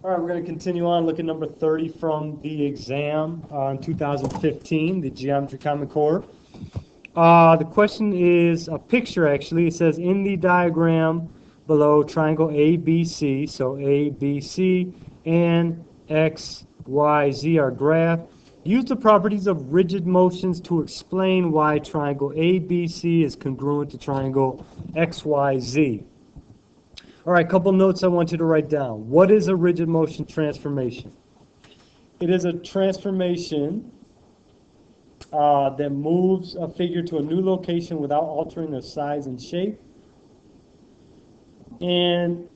All right, we're going to continue on. Look at number 30 from the exam in 2015, the Geometry Common Core. The question is a picture, actually. It says in the diagram below, triangle ABC, so ABC and X, Y, Z are graphed. Use the properties of rigid motions to explain why triangle ABC is congruent to triangle XYZ. All right, a couple notes I want you to write down. What is a rigid motion transformation? It is a transformation that moves a figure to a new location without altering their size and shape. And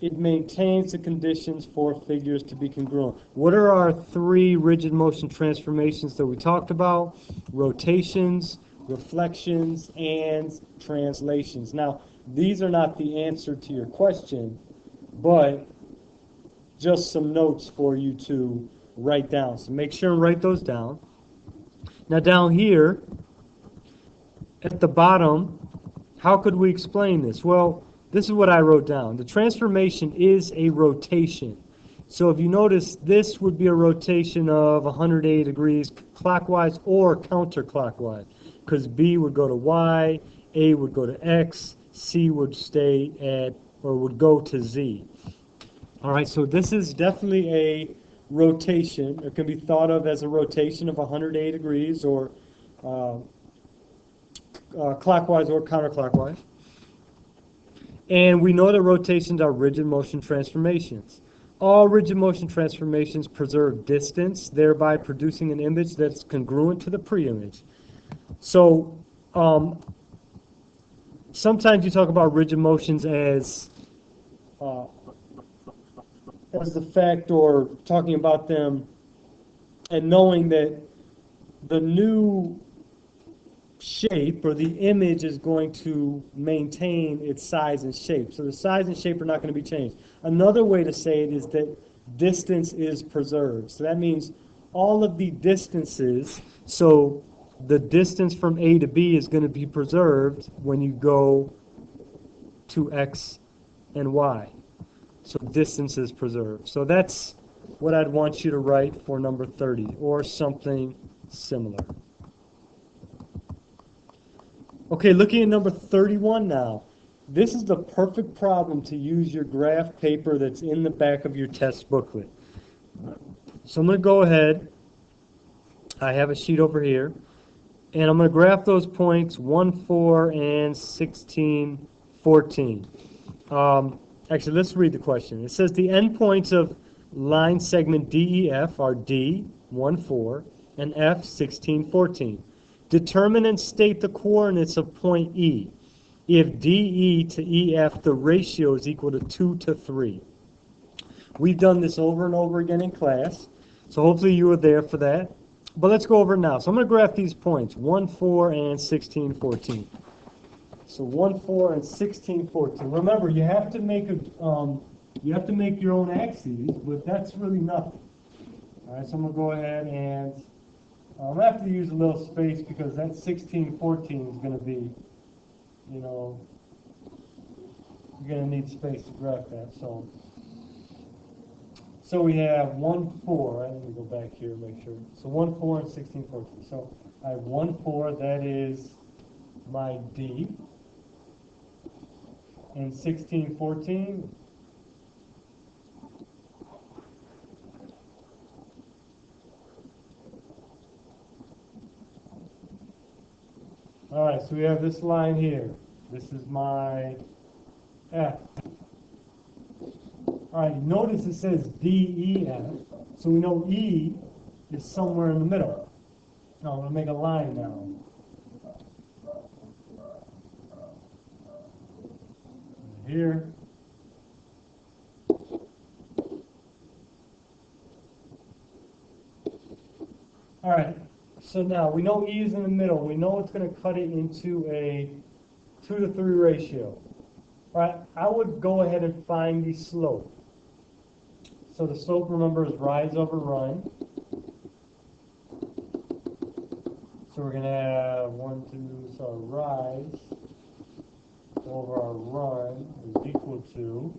it maintains the conditions for figures to be congruent. What are our three rigid motion transformations that we talked about? Rotations, reflections, and translations. Now, these are not the answer to your question, but just some notes for you to write down. So make sure and write those down. Now down here, at the bottom, how could we explain this? Well, this is what I wrote down. The transformation is a rotation. So if you notice, this would be a rotation of 180 degrees clockwise or counterclockwise, because B would go to Y, A would go to X, C would stay at, or would go to Z. All right, so this is definitely a rotation. It can be thought of as a rotation of 180 degrees or clockwise or counterclockwise. And we know that rotations are rigid motion transformations. All rigid motion transformations preserve distance, thereby producing an image that's congruent to the pre-image. So sometimes you talk about rigid motions as the fact, or talking about them and knowing that the new shape or the image is going to maintain its size and shape. So the size and shape are not going to be changed. Another way to say it is that distance is preserved. So that means all of the distances, so the distance from A to B is going to be preserved when you go to X and Y. So distance is preserved. So that's what I'd want you to write for number 30, or something similar. Okay, looking at number 31 now. This is the perfect problem to use your graph paper that's in the back of your test booklet. So I'm going to go ahead. I have a sheet over here. And I'm going to graph those points 1, 4, and 16, 14. Actually, let's read the question. It says the endpoints of line segment DEF are D, 1, 4, and F, 16, 14. Determine and state the coordinates of point E. If DE to EF, the ratio is equal to 2 to 3. We've done this over and over again in class, so hopefully you were there for that. But let's go over it now. So I'm going to graph these points, 1, 4, and 16, 14. So 1, 4, and 16, 14. Remember, you have to make your own axes, but that's really nothing. All right, so I'm going to go ahead and I'm going to have to use a little space because that 16, 14 is going to be, you're going to need space to graph that. So we have 1, 4. Let me go back here and make sure. So 1, 4, and 16, 14. So I have 1, 4. That is my D. And 16, 14. All right, so we have this line here. This is my F. All right, notice it says DEF, so we know E is somewhere in the middle. Now I'm going to make a line now. Here. All right, so now we know E is in the middle. We know it's going to cut it into a 2 to 3 ratio. All right, I would go ahead and find the slope. So the slope, remember, is rise over run. So we're going to have 1, 2, so rise over our run is equal to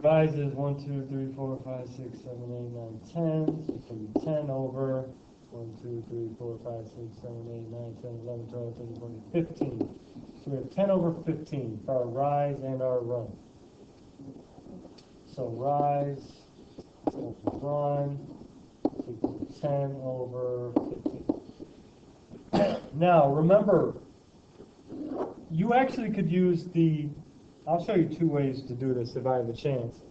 rise is 1, 2, 3, 4, 5, 6, 7, 8, 9, 10. So it's going to be 10 over 1, 2, 3, 4, 5, 6, 7, 8, 9, 10, 11, 12, 13, 14, 15. So we have 10 over 15 for our rise and our run. So rise over run equals 10 over 15. Now remember, you actually could use I'll show you two ways to do this if I have a chance.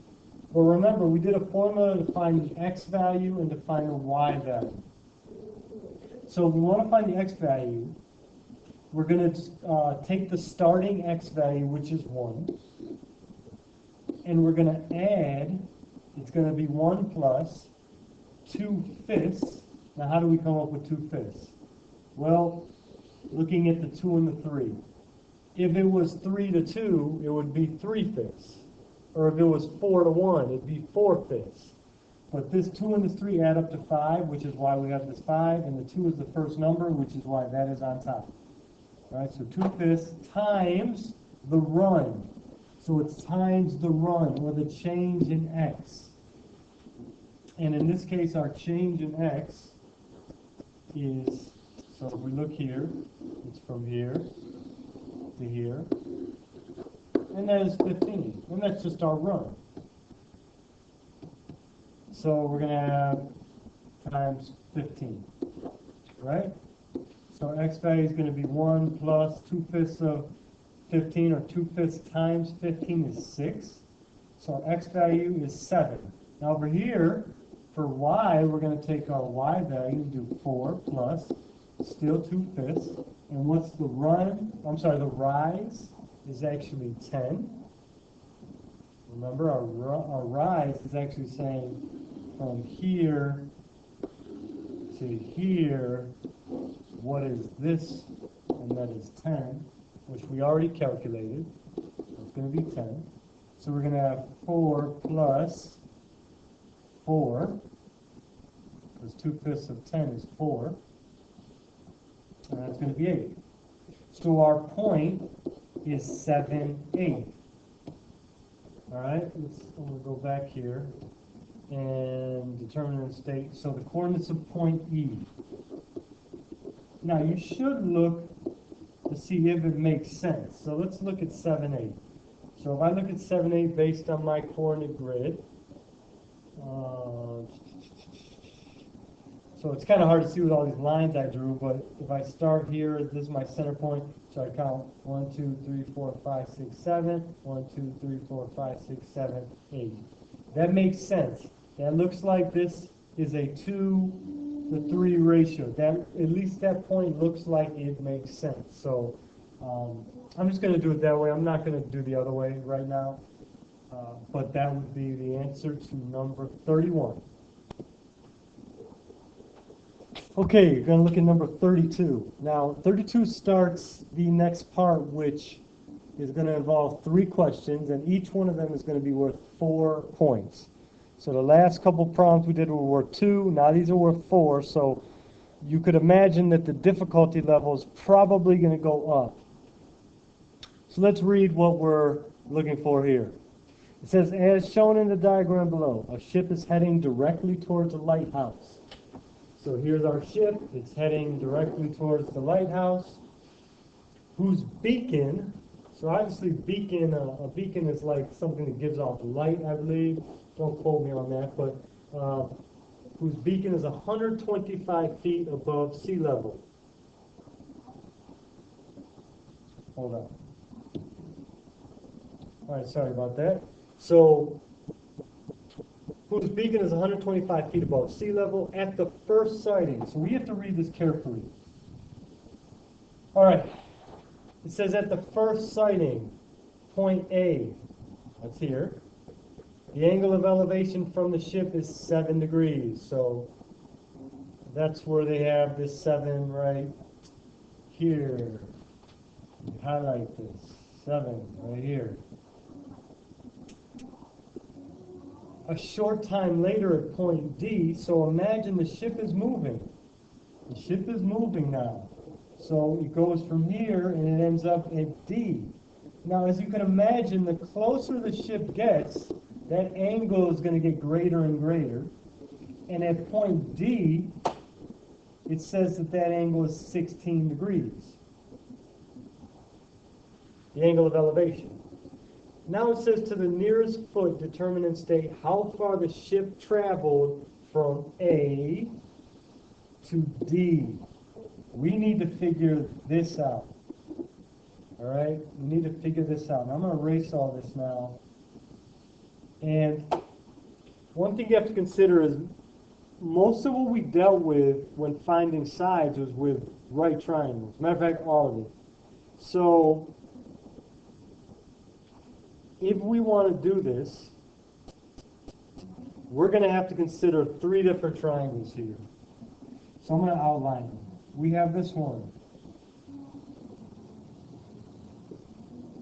But remember, we did a formula to find the x value and to find the y value. So if we want to find the x value, we're going to take the starting x value, which is 1, and we're going to add, it's going to be 1 plus 2/5. Now how do we come up with 2/5? Well, looking at the 2 and the 3. If it was 3 to 2, it would be 3/5. Or if it was 4 to 1, it'd be 4/5. But this 2 and this 3 add up to 5, which is why we have this 5, and the 2 is the first number, which is why that is on top. All right, so 2/5 times the run. So it's times the run, or the change in x. And in this case, our change in x is, so if we look here, it's from here to here, and that is 15, and that's just our run. So we're going to have times 15, right? So x value is going to be 1 plus 2/5 of 15, or 2/5 times 15 is 6. So our x value is 7. Now over here, for y, we're going to take our y value and do 4 plus, still 2/5. And what's the run? I'm sorry, the rise is actually 10. Remember, our rise is actually saying from here to here, what is this? And that is 10, which we already calculated. It's going to be 10. So we're going to have 4 plus 4, because 2/5 of 10 is 4. And that's going to be 8. So our point is 7, 8. All right, we'll go back here and determine the state. So the coordinates of point E. Now you should look to see if it makes sense. So let's look at 7, 8. So if I look at 7, 8 based on my coordinate grid, so it's kind of hard to see with all these lines I drew, but if I start here, this is my center point, so I count 1, 2, 3, 4, 5, 6, 7, 1, 2, 3, 4, 5, 6, 7, 8. That makes sense. That looks like this is a 2 to 3 ratio. That, at least that point looks like it makes sense. So I'm just going to do it that way. I'm not going to do the other way right now. But that would be the answer to number 31. Okay, you're going to look at number 32. Now, 32 starts the next part, which is going to involve 3 questions, and each one of them is going to be worth 4 points. So the last couple problems we did were worth 2. Now these are worth 4, so you could imagine that the difficulty level is probably going to go up. So let's read what we're looking for here. It says, as shown in the diagram below, a ship is heading directly towards a lighthouse. So here's our ship. It's heading directly towards the lighthouse, whose beacon, so obviously beacon, a beacon is like something that gives off light, I believe. Don't quote me on that, but whose beacon is 125 feet above sea level. Hold on. All right, sorry about that. So, whose beacon is 125 feet above sea level at the first sighting. So we have to read this carefully. All right. It says at the first sighting, point A, that's here. The angle of elevation from the ship is 7 degrees. So that's where they have this 7 right here. Highlight this. 7 right here. A short time later at point D, so imagine the ship is moving. The ship is moving now. So it goes from here and it ends up at D. Now, as you can imagine, the closer the ship gets, that angle is going to get greater and greater. And at point D, it says that that angle is 16 degrees. The angle of elevation. Now it says to the nearest foot, determine and state how far the ship traveled from A to D. We need to figure this out. All right? We need to figure this out. And I'm going to erase all this now. And one thing you have to consider is most of what we dealt with when finding sides was with right triangles. Matter of fact, all of it. So if we want to do this, we're going to have to consider 3 different triangles here. So I'm going to outline them. We have this one.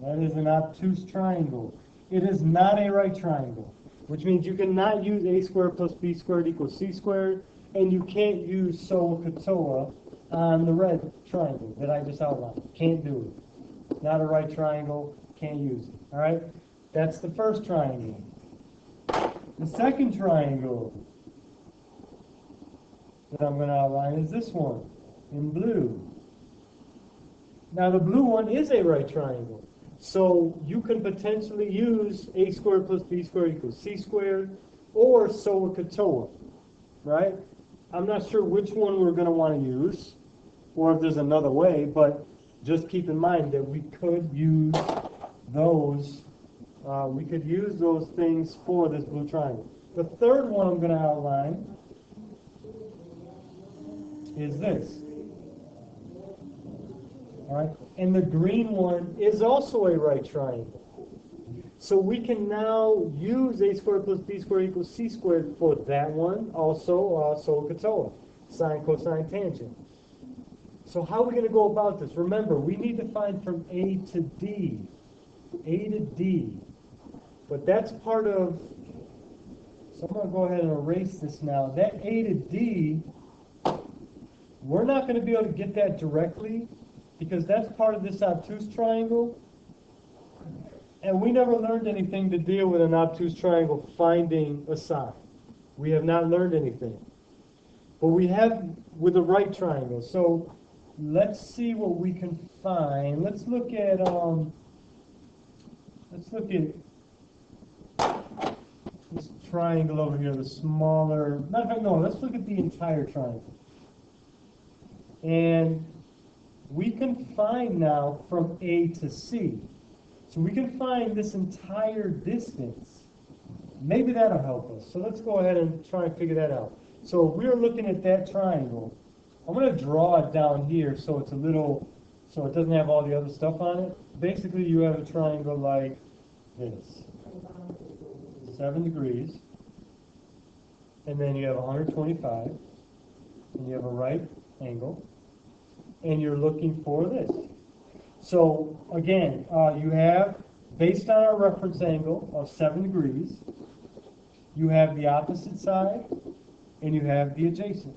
That is an obtuse triangle. It is not a right triangle, which means you cannot use a squared plus b squared equals c squared, and you can't use SOHCAHTOA on the red triangle that I just outlined. Can't do it. Not a right triangle, can't use it. All right? That's the first triangle. The second triangle that I'm going to outline is this one in blue. Now the blue one is a right triangle. So you can potentially use a squared plus b squared equals c squared or SOHCAHTOA, right? I'm not sure which one we're going to want to use or if there's another way, but just keep in mind that we could use those things for this blue triangle. The third one I'm going to outline is this. All right? And the green one is also a right triangle. So we can now use a squared plus b squared equals c squared for that one, also SOHCAHTOA, sine, cosine, tangent. So how are we going to go about this? Remember, we need to find from A to D. A to D. But that's part of, so I'm going to go ahead and erase this now. That A to D, we're not going to be able to get that directly because that's part of this obtuse triangle. And we never learned anything to deal with an obtuse triangle finding a side. We have not learned anything. But we have with a right triangle. So let's see what we can find. Let's look at this triangle over here, the smaller, matter of fact, no, let's look at the entire triangle. And we can find now from A to C. So we can find this entire distance. Maybe that'll help us. So let's go ahead and try and figure that out. So if we're looking at that triangle, I'm going to draw it down here so it's a little, so it doesn't have all the other stuff on it. Basically, you have a triangle like this. 7 degrees. And then you have 125. And you have a right angle. And you're looking for this. So again, you have, based on our reference angle of 7 degrees, you have the opposite side and you have the adjacent.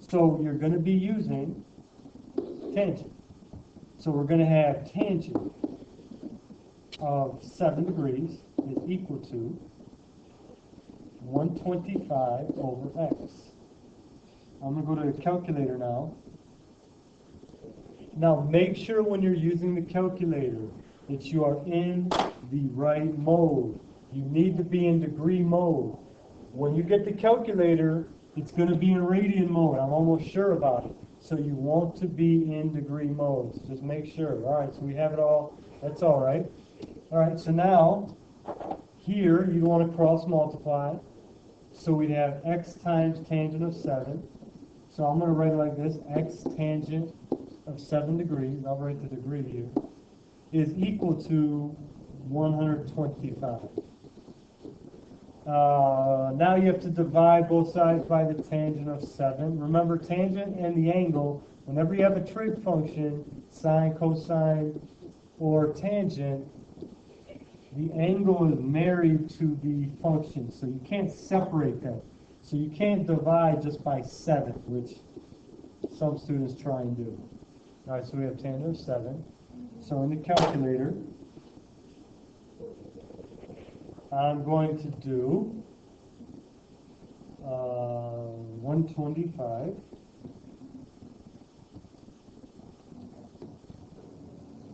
So you're going to be using tangent. So we're going to have tangent of 7 degrees is equal to 125 over x. I'm going to go to the calculator now. Now make sure when you're using the calculator that you are in the right mode. You need to be in degree mode. When you get the calculator, it's going to be in radian mode. I'm almost sure about it. So you want to be in degree mode. So just make sure. All right, so we have it all. That's all right. All right, so now here you want to cross multiply. So we'd have x times tangent of 7. So I'm going to write it like this. X tangent of 7 degrees, I'll write the degree here, is equal to 125. Now you have to divide both sides by the tangent of 7. Remember, tangent and the angle, whenever you have a trig function, sine, cosine, or tangent, the angle is married to the function, so you can't separate them. So you can't divide just by 7, which some students try and do. All right, so we have tangent of 7. So in the calculator, I'm going to do 125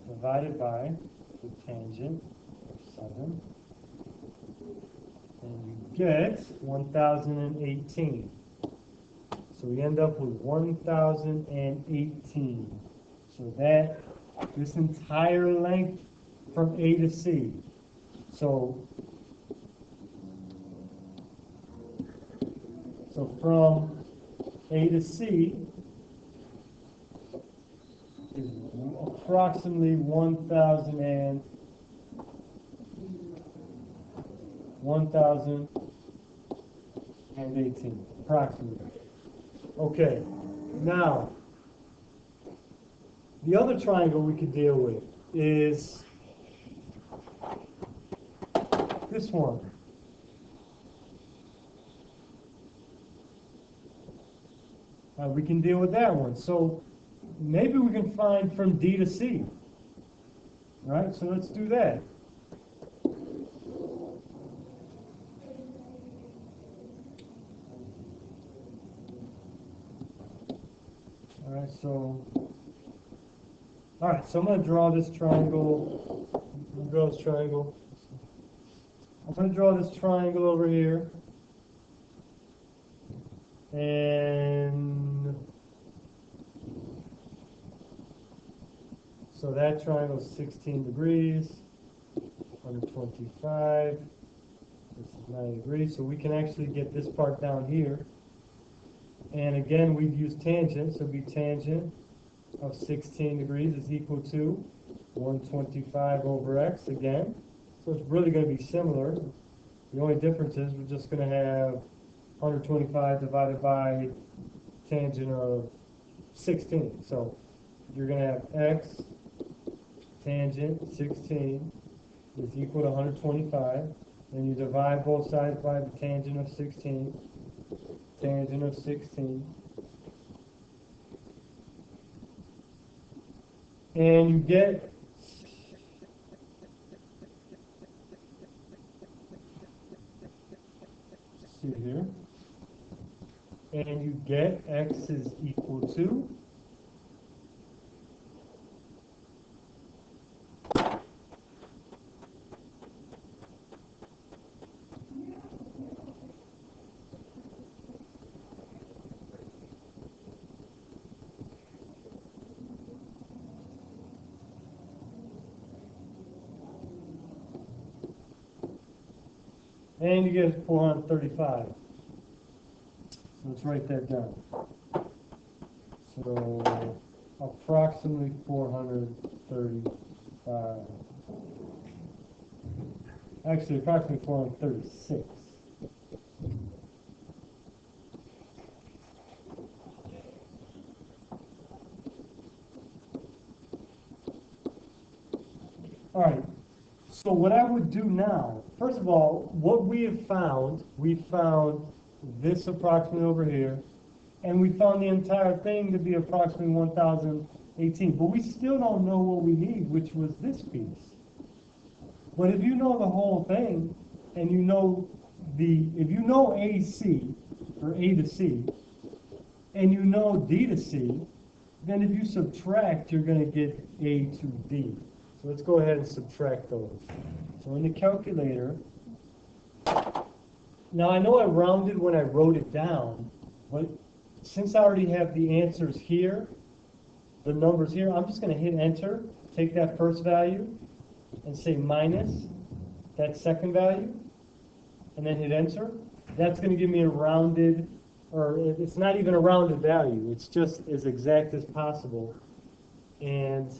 divided by the tangent of 7, and you get 1018. So we end up with 1018. So that, this entire length from A to C. So from A to C is approximately 1018, approximately. Okay, now the other triangle we could deal with is this one. We can deal with that one. So maybe we can find from D to C. All right, so let's do that. All right, so I'm going to draw this triangle. I'm going to draw this triangle over here. And so that triangle is 16 degrees, 125. This is 90 degrees. So we can actually get this part down here. And again, we've used tangent, so it'd be tangent of 16 degrees is equal to 125 over x again. So it's really going to be similar. The only difference is we're just going to have 125 divided by tangent of 16. So you're going to have x tangent 16 is equal to 125. And you divide both sides by the tangent of 16. Tangent of 16. And you get see here. And you get x is equal to and you get 435. So let's write that down. So approximately 435. Actually, approximately 436. All right. So what I would do now, first of all, what we found this approximately over here, and we found the entire thing to be approximately 1018. But we still don't know what we need, which was this piece. But if you know the whole thing, and you know if you know AC, or A to C, and you know D to C, then if you subtract, you're going to get A to D. So let's go ahead and subtract those. So in the calculator, now I know I rounded when I wrote it down, but since I already have the answers here, the numbers here, I'm just going to hit enter, take that first value, and say minus that second value, and then hit enter. That's going to give me a rounded, or it's not even a rounded value, it's just as exact as possible. And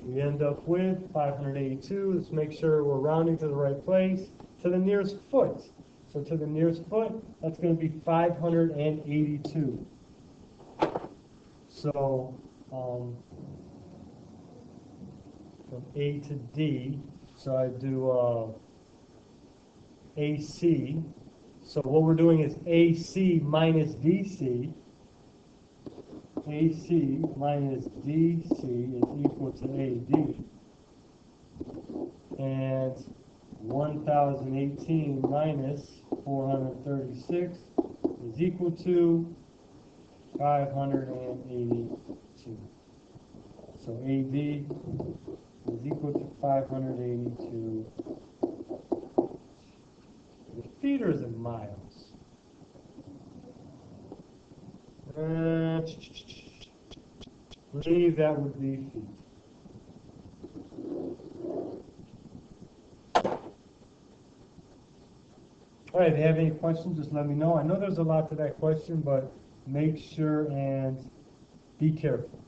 we end up with 582. Let's make sure we're rounding to the right place, to the nearest foot. So to the nearest foot, that's going to be 582. So from A to D, so I do AC. So what we're doing is AC minus DC. AC minus DC is equal to AD. And 1018 minus 436 is equal to 582. So AV is equal to 582 feet, or is it miles? I believe that would be feet. All right, if you have any questions, just let me know. I know there's a lot to that question, but make sure and be careful.